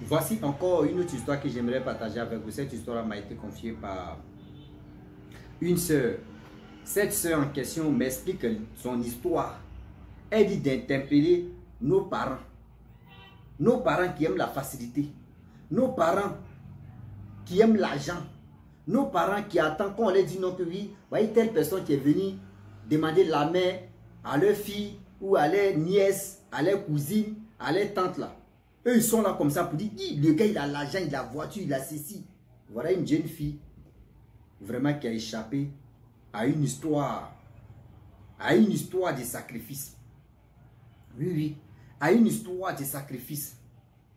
Voici encore une autre histoire que j'aimerais partager avec vous. Cette histoire m'a été confiée par une sœur. Cette sœur en question m'explique son histoire. Elle dit d'interpeller nos parents. Nos parents qui aiment la facilité. Nos parents qui aiment l'argent. Nos parents qui attendent qu'on leur dise non que oui, voyez telle personne qui est venue demander la main à leur fille ou à leur nièce, à leur cousine, à leur tante là. Eux, ils sont là comme ça pour dire, le gars, il a l'argent, il a la voiture, il a ceci. Voilà une jeune fille, vraiment qui a échappé à une histoire de sacrifice. Oui, oui, à une histoire de sacrifice.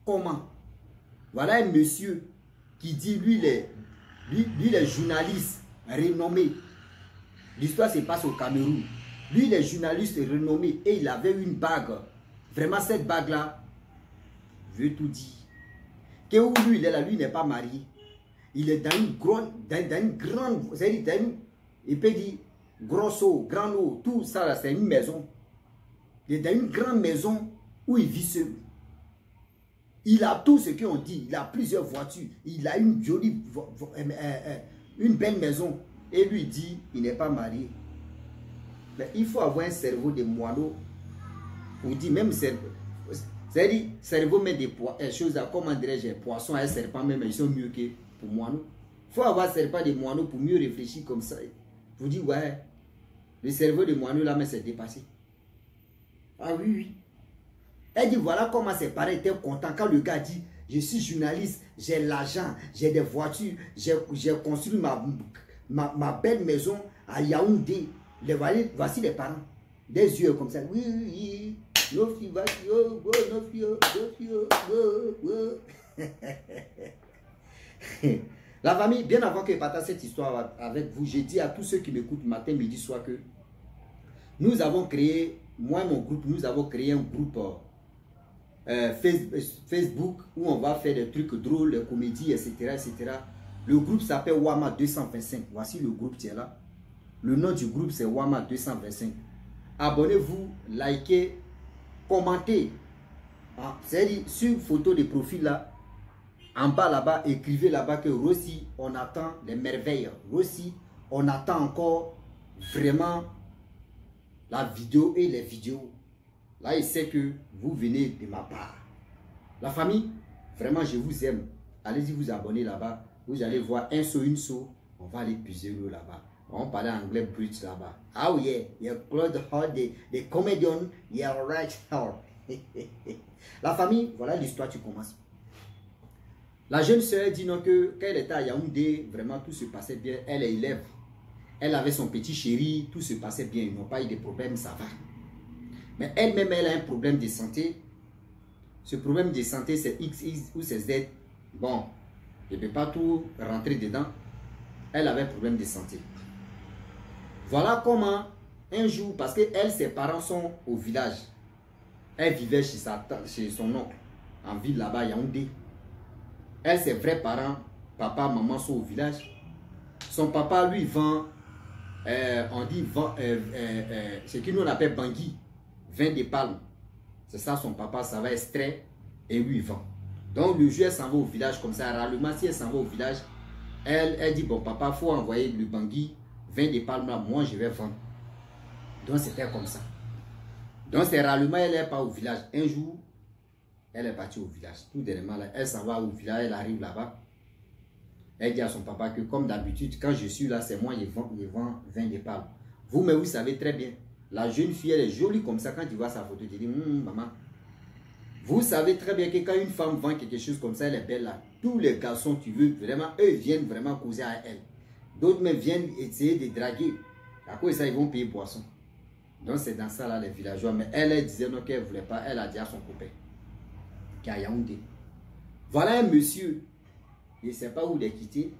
Comment? Voilà un monsieur qui dit, lui, il est journaliste renommé. L'histoire se passe au Cameroun. Lui, il est journaliste renommé et il avait une bague. Vraiment, cette bague-là, veut tout dire. Que où lui, il est là, lui n'est pas marié. Il est dans une grande, c'est-à-dire il peut dire gros eau, grand eau, tout ça c'est une maison. Il est dans une grande maison où il vit seul. Il a tout ce qu'on dit, il a plusieurs voitures, il a une jolie, une belle maison. Et lui dit, il n'est pas marié. Mais il faut avoir un cerveau de moineau. On dit même cerveau. C'est-à-dire, cerveau met des choses, comment dirais-je, poissons et serpents même, ils sont mieux que pour moineau. Il faut avoir serpent de moineau pour mieux réfléchir comme ça. Vous dites, ouais, le cerveau de moineau là, mais c'est dépassé. Ah oui, oui. Elle dit, voilà comment ses parents étaient contents quand le gars dit, je suis journaliste, j'ai l'argent, j'ai des voitures, j'ai construit ma belle maison à Yaoundé. Voici les parents. Des yeux comme ça. Oui, oui, oui. No filles, no filles. La famille, bien avant que je partage cette histoire avec vous, j'ai dit à tous ceux qui m'écoutent matin, midi, soir que nous avons créé, moi et mon groupe, nous avons créé un groupe Facebook où on va faire des trucs drôles, des comédies, etc., etc. Le groupe s'appelle Wama 225. Voici le groupe qui est là. Le nom du groupe c'est Wama 225. Abonnez-vous, likez, commentez. C'est-à-dire sur photo de profil là, en bas là-bas, écrivez là-bas que Rossi, on attend les merveilles. Rossi, on attend encore vraiment la vidéo et les vidéos. Là, il sait que vous venez de ma part. La famille, vraiment, je vous aime. Allez-y vous abonner là-bas. Vous allez voir un saut, une saut. On va aller puiser l'eau là-bas. On parle anglais bridge là-bas. Ah oui, il y a Claude Hall, des comédiens. Il y a Right Hall. La famille, voilà l'histoire, tu commences. La jeune sœur dit non que quand elle était à Yaoundé, vraiment tout se passait bien. Elle est élève. Elle avait son petit chéri, tout se passait bien. Ils n'ont pas eu de problème, ça va. Mais elle-même, elle a un problème de santé. Ce problème de santé, c'est X ou c'est Z. Bon, je ne peux pas tout rentrer dedans. Elle avait un problème de santé. Voilà comment, un jour, parce que elle, ses parents sont au village. Elle vivait chez son oncle, en ville là-bas, Yaoundé. Elle, ses vrais parents, papa, maman, sont au village. Son papa, lui, vend, on dit, ce que nous on appelle bangui, vin de palme. C'est ça, son papa, ça va extraire et lui, il vend. Donc, le jour, elle s'en va au village comme ça. Rarement, si elle s'en va au village, elle dit, bon, papa, il faut envoyer le bangui, vin de palme là, moi, je vais vendre. Donc, c'était comme ça. Donc, c'est rarement, elle n'est pas au village. Un jour, elle est partie au village. Tout dernièrement, là, elle s'en va au village, elle arrive là-bas. Elle dit à son papa que, comme d'habitude, quand je suis là, c'est moi qui vends vin de palme. Vous, mais vous savez très bien. La jeune fille, elle est jolie comme ça. Quand tu vois sa photo, tu dis, maman. Vous savez très bien que quand une femme vend quelque chose comme ça, elle est belle là. Tous les garçons, tu veux, vraiment, eux viennent vraiment causer à elle. D'autres même viennent essayer de draguer. À cause de ça, ils vont payer boisson. Donc c'est dans ça là, les villageois. Mais elle disait non qu'elle ne voulait pas. Elle a dit à son copain, qui est à Yaoundé. Voilà un monsieur, je ne sais pas où il est quitté,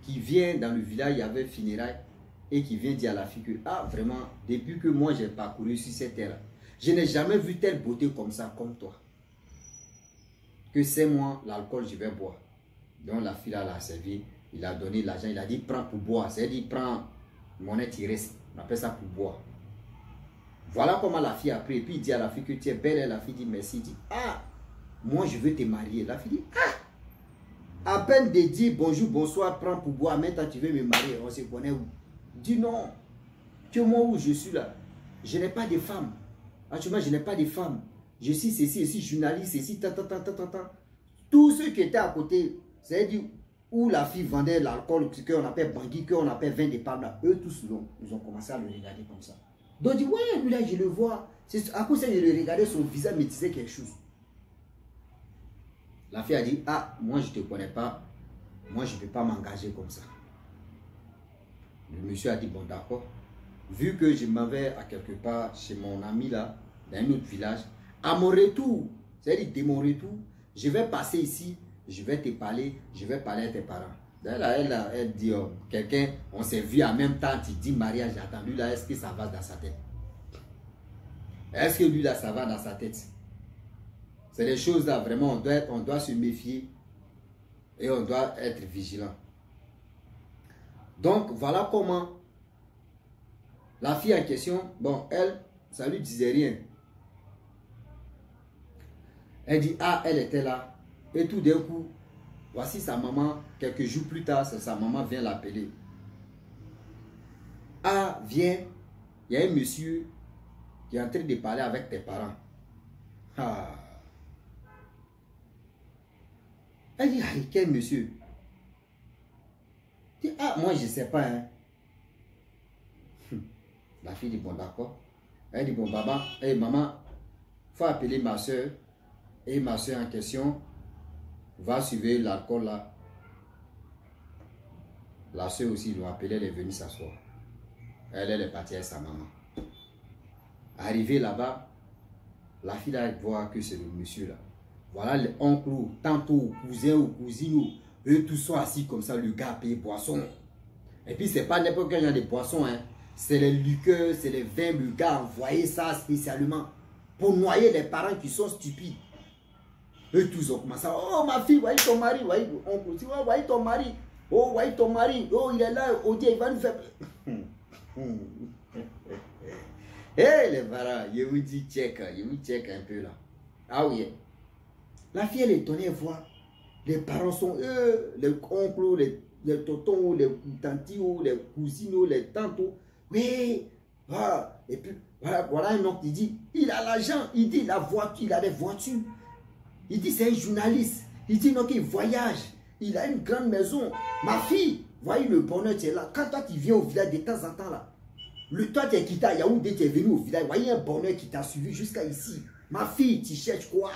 qui vient dans le village, il y avait funérailles. Et qui vient dire à la fille que, ah vraiment, depuis que moi j'ai parcouru sur cette terre, je n'ai jamais vu telle beauté comme ça, comme toi. Que c'est moi, l'alcool, je vais boire. Donc la fille là l'a servi, il a donné l'argent, il a dit, prends pour boire. C'est-à-dire, prends monnaie tirée, on appelle ça pour boire. Voilà comment la fille a pris. Et puis il dit à la fille que tu es belle, et la fille dit merci. Il dit, ah, moi je veux te marier. La fille dit, ah, à peine de dire bonjour, bonsoir, prends pour boire, maintenant tu veux me marier, on se connaît où? Dis non, tu es moi où je suis là. Je n'ai pas de femme. Actuellement, je n'ai pas de femme. Je suis ceci, ici, journaliste, ceci, ta. Tous ceux qui étaient à côté, c'est-à-dire où la fille vendait l'alcool, qu'on appelle bangui, qu'on appelle vin de palme, eux tous, ils ont commencé à le regarder comme ça. Donc, je dis, ouais, lui là, je le vois. À cause de le regarder, son visage me disait quelque chose. La fille a dit, ah, moi je ne te connais pas, moi je ne peux pas m'engager comme ça. Le monsieur a dit, bon d'accord, vu que je m'en vais à quelque part chez mon ami là, dans un autre village, à mon retour, c'est-à-dire de mon retour, je vais passer ici, je vais te parler, je vais parler à tes parents. Elle dit, oh, quelqu'un, on s'est vu en même temps, tu dis mariage, j'ai attendu là, est-ce que ça va dans sa tête? Est-ce que lui là, ça va dans sa tête? C'est des choses là, vraiment, on doit se méfier et on doit être vigilant. Donc, voilà comment la fille en question, bon, elle, ça lui disait rien. Elle dit, ah, elle était là. Et tout d'un coup, voici sa maman, quelques jours plus tard, sa maman vient l'appeler. Ah, viens, il y a un monsieur qui est en train de parler avec tes parents. Ah. Elle dit, ah, quel monsieur? Elle dit, ah, moi je ne sais pas. Hein. La fille dit, bon d'accord. Elle dit, bon baba, hey, maman, il faut appeler ma soeur. Et ma soeur en question va suivre l'alcool là. La soeur aussi l'a appelé, elle est venue s'asseoir. Elle est partie avec sa maman. Arrivée là-bas, la fille là voit que c'est le monsieur là. Voilà l'oncle, tantôt, cousin ou cousine, eux tous sont assis comme ça, le gars paye boisson. Et puis c'est pas n'importe quel genre de boisson, hein. C'est les liqueurs, c'est les vins, le gars a envoyé ça spécialement pour noyer les parents qui sont stupides. Eux tous ont commencé à, oh ma fille, voyez ton mari, voyez ton mari, oh voyez ton mari, oh il est là, oh Dieu, il va nous faire... Hé les parents, je vous dis check un peu là. Ah oui. La fille elle est étonnée voir. Les parents sont les oncles, les tontons, les tantis, les cousines, les tantes. Oui. Ah. Et puis voilà un oncle qui dit, il a l'argent, il dit la voiture, il a des voitures. Il dit c'est un journaliste. Il dit non qu'il voyage. Il a une grande maison. Ma fille, voyez le bonheur tu es là. Quand toi tu viens au village de temps en temps là. Toi tu es quitté à Yaoundé, tu es venu au village. Voyez un bonheur qui t'a suivi jusqu'à ici. Ma fille, tu cherches quoi?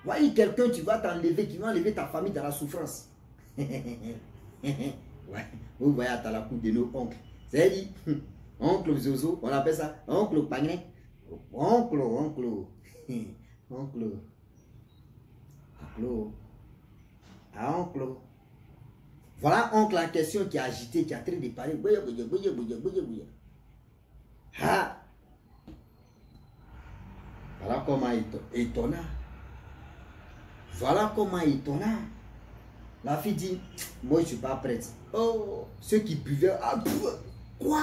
Voyez quelqu'un, tu vas t'enlever, qui va enlever ta famille dans la souffrance. Ouais. Vous voyez à la coupe de nos oncles. C'est dit, oncle Zozo, on appelle ça oncle Pagné. Oncle. Ah, oncle. Voilà oncle en question qui a agité, qui a traité de parler. Ah. Voilà comment étonnant. Voilà comment étonnant. La fille dit, moi je ne suis pas prête. Oh, ceux qui buvaient, ah, quoi?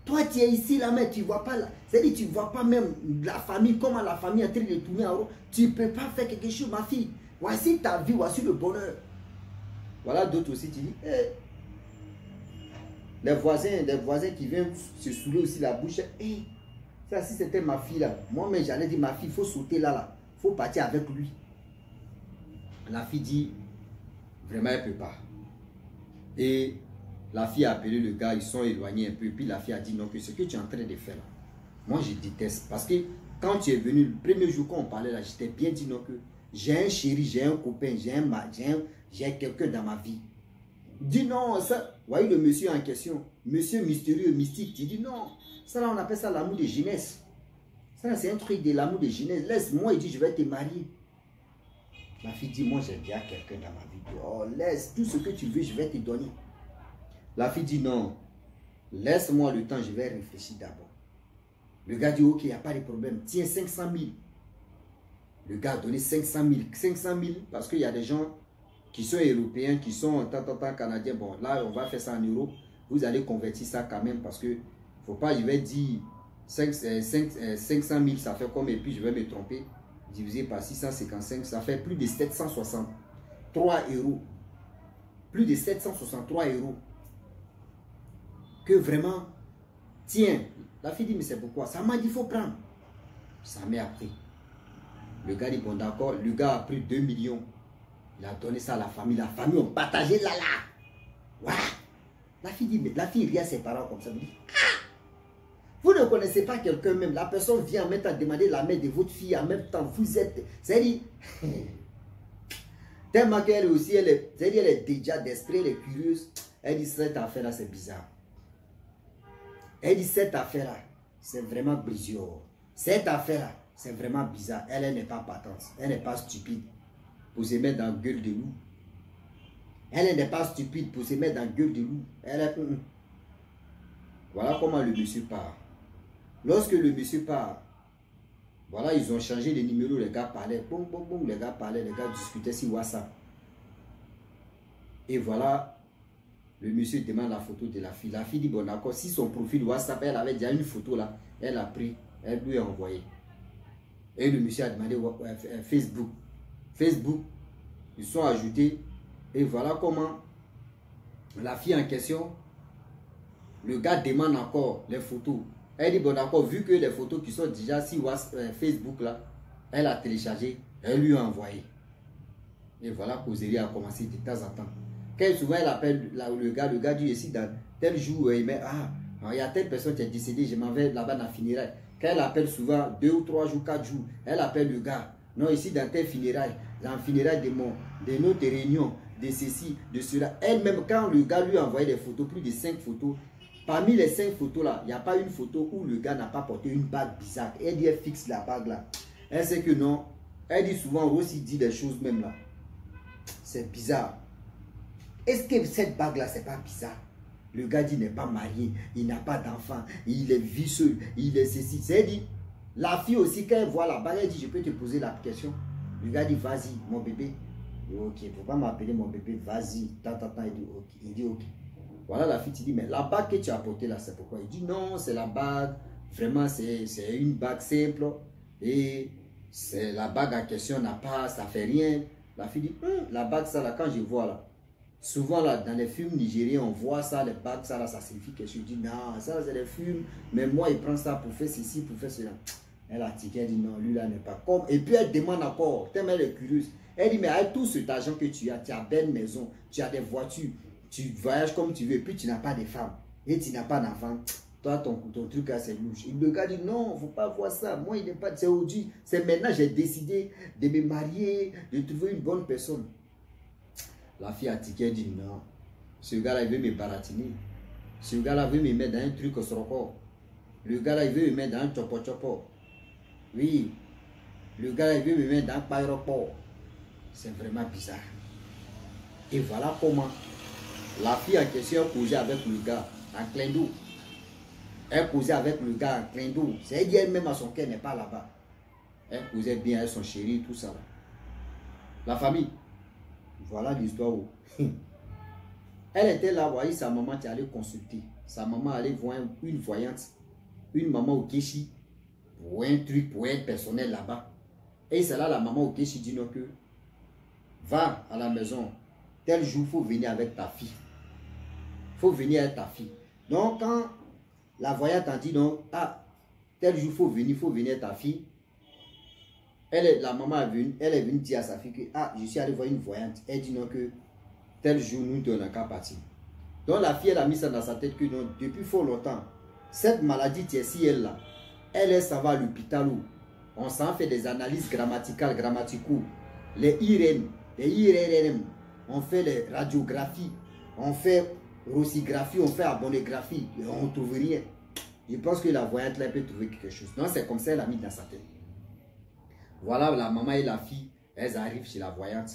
Toi tu es ici là, mais tu ne vois pas là. C'est-à-dire tu ne vois pas même la famille, comment la famille est en train de tourner en rond. Tu ne peux pas faire quelque chose, ma fille. Voici ta vie, voici le bonheur. Voilà d'autres aussi, tu dis, hey. Les voisins qui viennent se saouler aussi la bouche. Hey. Ça, si c'était ma fille là, moi-même j'allais dire, ma fille, il faut sauter là. Il faut partir avec lui. La fille dit, vraiment elle ne peut pas. Et la fille a appelé le gars, ils sont éloignés un peu. Puis la fille a dit, non, que ce que tu es en train de faire là, moi je déteste. Parce que quand tu es venu, le premier jour quand on parlait là, j'étais bien dit non que j'ai un chéri, j'ai un copain, j'ai quelqu'un dans ma vie. Dis non, ça, voyez le monsieur en question, monsieur mystérieux, mystique, tu dis non, ça là on appelle ça l'amour de jeunesse. Ça c'est un truc de l'amour de jeunesse. Laisse-moi, il dit je vais te marier. La fille dit, moi j'ai déjà quelqu'un dans ma vie. Oh, laisse, tout ce que tu veux, je vais te donner. La fille dit, non, laisse-moi le temps, je vais réfléchir d'abord. Le gars dit, ok, il n'y a pas de problème, tiens 500 000. Le gars a donné 500 000. 500 000 parce qu'il y a des gens qui sont européens, qui sont canadiens. Bon, là, on va faire ça en euros. Vous allez convertir ça quand même parce que il ne faut pas, je vais dire 500 000, ça fait comme, et puis je vais me tromper. divisé par 655, ça fait plus de 763 euros. Plus de 763 euros. Que vraiment, tiens, la fille dit, mais c'est pourquoi? Ça m'a dit, il faut prendre. Ça m'a appris. Le gars dit, bon d'accord, le gars a pris 2 millions. Il a donné ça à la famille. La famille ont partagé là. Ouais. La fille dit, mais la fille rit à ses parents comme ça. Vous dit, ah, vous ne connaissez pas quelqu'un même. La personne vient en même temps demander la main de votre fille. En même temps, vous êtes... C'est-à-dire... Tellement qu'elle aussi, elle est déjà d'esprit, elle est curieuse. Elle dit, cette affaire-là, c'est bizarre. Elle dit, cette affaire-là, c'est vraiment brisure. Cette affaire-là, c'est vraiment bizarre. Elle n'est pas patente. Elle n'est pas stupide pour se mettre dans la gueule de loup. Elle n'est pas stupide pour se mettre dans la gueule de loup. Elle est... Voilà comment le monsieur part. Lorsque le monsieur part, voilà, ils ont changé les numéros, les gars parlaient. Boum, boum, boum, les gars parlaient, les gars discutaient sur WhatsApp. Et voilà, le monsieur demande la photo de la fille. La fille dit, bon d'accord, si son profil WhatsApp, elle avait déjà une photo là, elle a pris, elle lui a envoyé. Et le monsieur a demandé Facebook. Facebook, ils sont ajoutés. Et voilà comment la fille en question, le gars demande encore les photos. Elle dit, bon d'accord, vu que les photos qui sont déjà sur Facebook là, elle a téléchargé, elle lui a envoyé. Et voilà, causerie a commencé de temps en temps. Quand souvent elle appelle le gars dit ici dans tel jour, il met, ah, il y a telle personne qui est décédée, je m'en vais là-bas dans la funéraille. Quand elle appelle souvent 2 ou 3 jours, 4 jours, elle appelle le gars. Non, ici dans tel funéraille, dans la funéraille de notre réunion, de ceci, de cela. Elle-même, quand le gars lui a envoyé des photos, plus de 5 photos, parmi les 5 photos là, il n'y a pas une photo où le gars n'a pas porté une bague bizarre. Elle dit, elle fixe la bague là. Elle sait que non. Elle dit souvent, aussi dit des choses même là. C'est bizarre. Est-ce que cette bague là, c'est pas bizarre? Le gars dit, il n'est pas marié, il n'a pas d'enfant, il est vicieux, il est ceci. C'est dit, la fille aussi, quand elle voit la bague, elle dit, je peux te poser la question. Le gars dit, vas-y, mon bébé. Il dit, ok, il ne faut pas m'appeler mon bébé, vas-y. Il dit, ok. Voilà, la fille, tu dis, mais la bague que tu as portée là, c'est pourquoi? Il dit, non, c'est la bague, vraiment, c'est une bague simple. Et c'est la bague en question, n'a pas, ça fait rien. La fille dit, la bague, ça là, quand je vois là, souvent là, dans les films nigériens, on voit ça, les bagues, ça là, ça signifie quelque chose. Je dis, non, ça c'est les films, mais moi, il prend ça pour faire ceci, pour faire cela. Elle a tiqué, elle dit, non, lui là n'est pas comme. Et puis elle demande encore, tellement elle est curieuse. Elle dit, mais avec tout cet argent que tu as belle maison, tu as des voitures, tu voyages comme tu veux, et puis tu n'as pas de femme, et tu n'as pas d'enfant. Toi, ton truc là, c'est louche. Et le gars dit, non, il ne faut pas voir ça. Moi, il n'est pas, c'est aujourd'hui. C'est maintenant, j'ai décidé de me marier, de trouver une bonne personne. La fille a tiqué, elle dit, non. Ce gars-là, il veut me baratiner. Ce gars-là veut me mettre dans un truc au soroko. Le gars-là, il veut me mettre dans un chopo-chopo. Oui. Le gars-là, il veut me mettre dans un aéroport. C'est vraiment bizarre. Et voilà comment la fille en question causait avec le gars en clin d'eau. Elle causait avec le gars en clin d'eau. C'est elle dit elle-même à son cœur n'est pas là-bas. Elle causait bien avec son chéri, tout ça. La famille. Voilà l'histoire où. Elle était là, voyez, sa maman qui allait consulter. Sa maman allait voir une voyante, une maman au Kéchi, pour un truc, pour être personnel là-bas. Et c'est là la maman au Kéchi dit non que va à la maison, tel jour, il faut venir avec ta fille. Il faut venir avec ta fille. Donc, quand la voyante a dit donc, ah, tel jour, il faut venir avec ta fille. La maman elle est venue dire à sa fille que, ah, je suis allé voir une voyante. Elle dit non que tel jour, nous ne qu'à partir. Donc la fille, elle a mis ça dans sa tête que non, depuis fort longtemps, cette maladie elle là, elle s'en va à l'hôpital où on s'en fait des analyses grammaticales, grammaticaux, les IRM, on fait les radiographies, on fait rossigraphie, on fait abonographie, et on ne trouve rien. Je pense que la voyante là peut trouver quelque chose. Donc c'est comme ça elle a mis dans sa tête. Voilà, la maman et la fille, elles arrivent chez la voyante.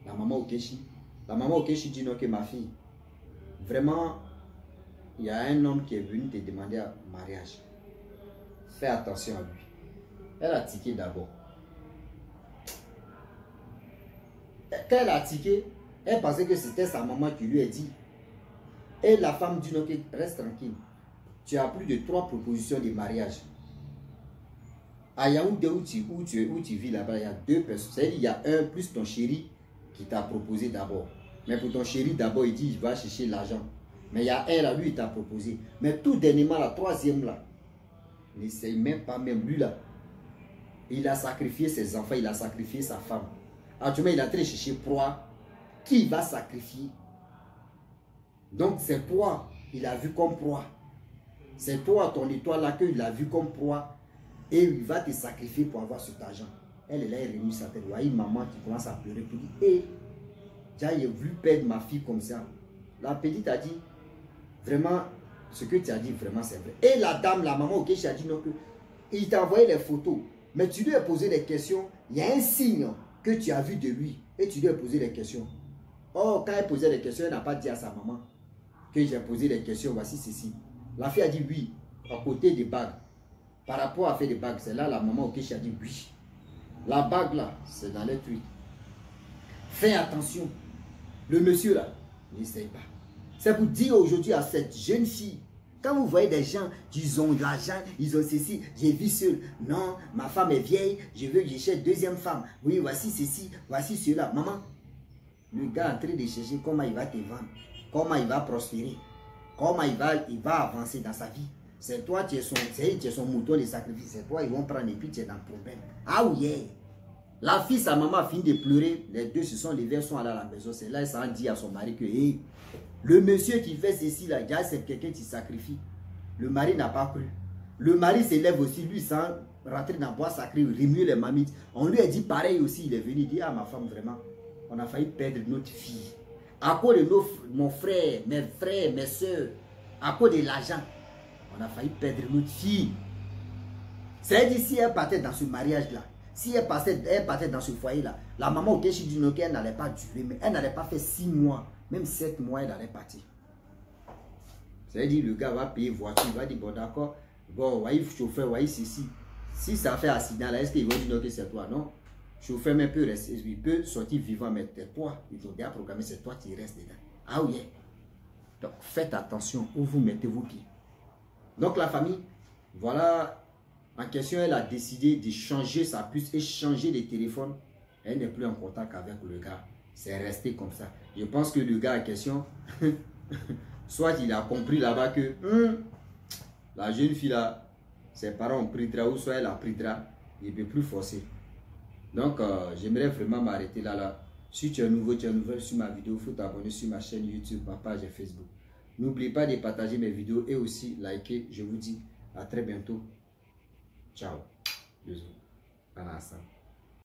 La maman au Kéchi. La maman au Kéchi dit non que ma fille, vraiment, il y a un homme qui est venu te demander un mariage. Fais attention à lui. Elle a tiqué d'abord. Quand elle a tiqué, elle pensait que c'était sa maman qui lui a dit. Et la femme dit non, reste tranquille. Tu as plus de 3 propositions de mariage. À Yaoundé, où tu vis là-bas, il y a deux personnes. C'est-à-dire il y a un plus ton chéri qui t'a proposé d'abord. Mais pour ton chéri, d'abord, il dit, il va chercher l'argent. Mais il y a un là, lui, il t'a proposé. Mais tout dernièrement, la troisième là, n'essaye même pas, même lui là. Il a sacrifié ses enfants, il a sacrifié sa femme. Actuellement, il a très cherché proie. Qui va sacrifier? Donc, c'est proie. Il a vu comme proie. C'est toi, ton étoile là, qu'il a vu comme proie. Et il va te sacrifier pour avoir cet argent. Elle est là, elle remue sa tête. Vous voyez, maman qui commence à pleurer. Puis dit, hé, j'ai voulu perdre ma fille comme ça. La petite a dit, vraiment, ce que tu as dit, vraiment, c'est vrai. Et la dame, la maman, ok, a dit non, que il t'a envoyé les photos. Mais tu lui as posé des questions. Il y a un signe que tu as vu de lui. Et tu lui as posé des questions. Oh, quand elle posait des questions, elle n'a pas dit à sa maman que j'ai posé des questions, voici ceci. La fille a dit oui, à côté des bagues. Par rapport à faire des bagues, c'est là la maman au a dit oui. La bague là, c'est dans les trucs. Fais attention. Le monsieur là, n'essaye pas. C'est pour dire aujourd'hui à cette jeune fille, quand vous voyez des gens qui ont de l'argent, ils ont ceci, j'ai vu seul. Non, ma femme est vieille, je veux que je cherche deuxième femme. Oui, voici ceci, voici cela. Maman, le gars est en train de chercher comment il va te vendre, comment il va prospérer, comment il va avancer dans sa vie. C'est toi, tu es son mouton de sacrifice. C'est toi, ils vont prendre et puis tu es dans le problème. Ah oui, yeah. La fille, sa maman a fini de pleurer. Les deux se sont levés, sont allés à la maison. C'est là qu'elle s'en dit à son mari que hey, le monsieur qui fait ceci, là, c'est quelqu'un qui sacrifie. Le mari n'a pas cru. Le mari se lève aussi, lui, sans rentrer dans le bois sacré, remuer les mamites. On lui a dit pareil aussi. Il est venu dire à ma femme, vraiment, on a failli perdre notre fille. À cause de mon frère, mes soeurs, à cause de l'argent. On a failli perdre notre fille. C'est-à-dire, si elle partait dans ce mariage-là, si elle partait dans ce foyer-là, la maman au Kéchi dit non, qu'elle n'allait pas durer, mais elle n'allait pas faire 6 mois, même 7 mois, elle allait partir. C'est-à-dire, le gars va payer voiture, il va dire, bon d'accord, bon, voyez, chauffeur, voyez ceci. Si ça fait accident là, est-ce qu'il va dire non que c'est toi? Non. Chauffeur même peut rester, il peut sortir vivant, mais c'est toi. Ils ont déjà programmé, c'est toi qui restes dedans. Ah oui. Donc, faites attention où vous mettez vos pieds. Donc la famille, voilà, en question, elle a décidé de changer sa puce et changer de téléphone. Elle n'est plus en contact avec le gars. C'est resté comme ça. Je pense que le gars en question, soit il a compris là-bas que la jeune fille là, ses parents ont pris de ou soit elle a pris de il ne peut plus forcer. Donc, j'aimerais vraiment m'arrêter là. Si tu es nouveau, sur ma vidéo, il faut t'abonner sur ma chaîne YouTube, ma page et Facebook. N'oubliez pas de partager mes vidéos et aussi liker. Je vous dis à très bientôt. Ciao. Bisous. À la